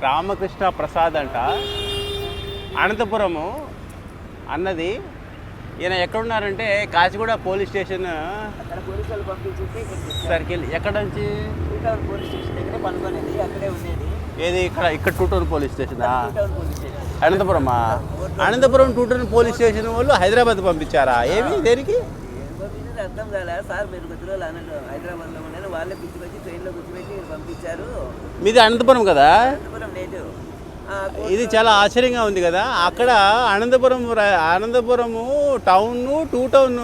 రామకృష్ణ ప్రసాద్ అంట, అనంతపురము అన్నది. ఈయన ఎక్కడున్నారంటే కాచిగూడ పోలీస్ స్టేషన్ సర్కిల్. ఎక్కడ నుంచి? ఏది? ఇక్కడ టూ టౌన్ పోలీస్ స్టేషనా? అనంతపురమా? Anantapur two town police station వాళ్ళు హైదరాబాద్ పంపించారా? ఏమి దేనికి? అర్థం కాలే సార్. మీరు కొద్ది రోజులు అన్నట్టు హైదరాబాద్లో ఉన్నాను, వాళ్ళే పిచ్చిపెట్టి ట్రైన్లో కూర్చోబెట్టి పంపించారు. మీది అనంతపురం కదా? అనంతపురం నేటివ్. ఇది చాలా ఆశ్చర్యంగా ఉంది కదా. అక్కడ Anantapur town two town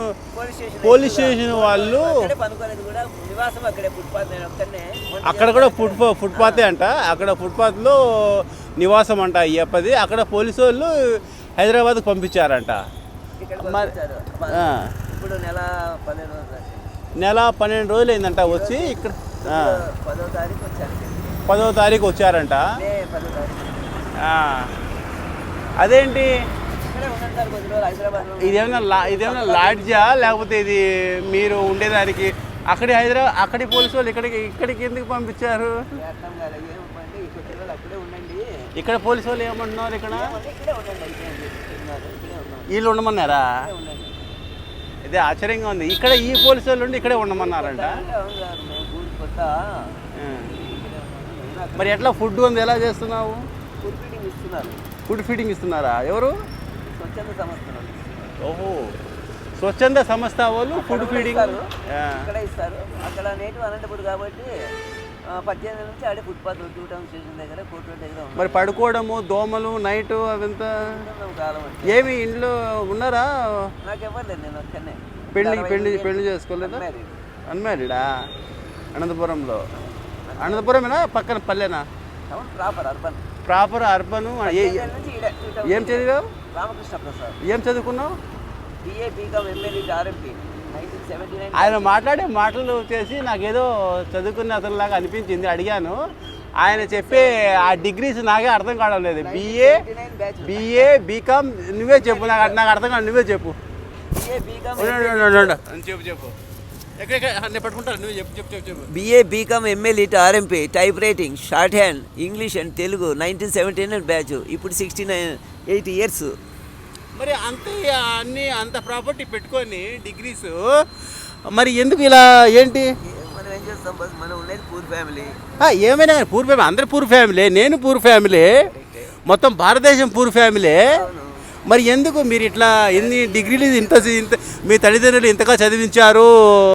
police station వాళ్ళు పనుకోలేదు కూడా, నివాసం అక్కడే ఫుట్పాత్. అక్కడ కూడా ఫుట్పాతే అంట. అక్కడ ఫుట్పాత్లో నివాసం అంట అయ్యప్పది. అక్కడ పోలీసు వాళ్ళు హైదరాబాద్కి పంపించారంట. ఇప్పుడు నెల 12 రోజులు అయిందంట వచ్చి. ఇక్కడ 10వ తారీఖు వచ్చారు. 10వ తారీఖు వచ్చారంట. అదేంటి ఇదేమన్నా లాడ్జా లేకపోతే ఇది మీరు ఉండేదానికి? అక్కడి పోలీసు వాళ్ళు ఇక్కడికి ఎందుకు పంపించారు? ఇక్కడ పోలీసు వాళ్ళు ఏమంటున్నారు? ఇక్కడ వీళ్ళు ఉండమన్నారా? ఇదే ఆశ్చర్యంగా ఉంది. ఇక్కడ ఈ పోలీసు వాళ్ళు ఉండి ఇక్కడే ఉండమన్నారంట. మరి ఎట్లా ఫుడ్ ఉంది ఎలా చేస్తున్నావు? ఫుడ్ ఫీడింగ్ ఇస్తున్నారా? ఎవరు? ఓహో, స్వచ్ఛంద సంస్థ వాళ్ళు ఫుడ్ ఫీడింగ్ ఇస్తారు. అక్కడ నేటివ్ అనంతపురం కాబట్టి 18 నుంచి ఆడే ఫుట్పాత్ టూ టౌన్ స్టేషన్ దగ్గర కోర్టు దగ్గర. మరి పడుకోవడము, దోమలు, నైట్ అదంతా ఏమి ఇంట్లో ఉన్నారా? నాకు ఇవ్వలేదు, నేను ఒక్కనే. పెళ్లి చేసుకోలేదా? అన్మ్యారీడా? అనంతపురమేనా? పక్కన పల్లెనా? Proper urban. ఏం చదివావు? రామకృష్ణ ప్రసాద్. ఏం చదువుకున్నావు? BA BCom MA RMP 1979. ఆయన మాట్లాడే మాటలు చేసి నాకేదో చదువుకున్న అతనిలాగా అనిపించింది. అడిగాను, ఆయన చెప్పే ఆ డిగ్రీస్ నాకే అర్థం కావడం లేదు. BA BCom నువ్వే చెప్పు, నాకు అర్థం కాదు. నువ్వే చెప్పు. చెప్పు. BA BCom MA RMP type writing, short hand, English and Telugu 1979 batch. ఇప్పుడు 8 ఇయర్స్. మరి అంత ప్రాపర్టీ పెట్టుకొని డిగ్రీస్ మరి ఎందుకు ఇలా ఏంటి? మనం ఏం చేస్తాం? మనం ఉండేది పూర్ ఫ్యామిలీ. ఏమైనా పూర్ ఫ్యామిలీ, అందరు పూర్ ఫ్యామిలీ, నేను పూర్ ఫ్యామిలీ, మొత్తం భారతదేశం పూర్ ఫ్యామిలీ. మరి ఎందుకు మీరు ఇట్లా ఎన్ని డిగ్రీలు ఇంత మీ తల్లిదండ్రులు ఇంతగా చదివించారు?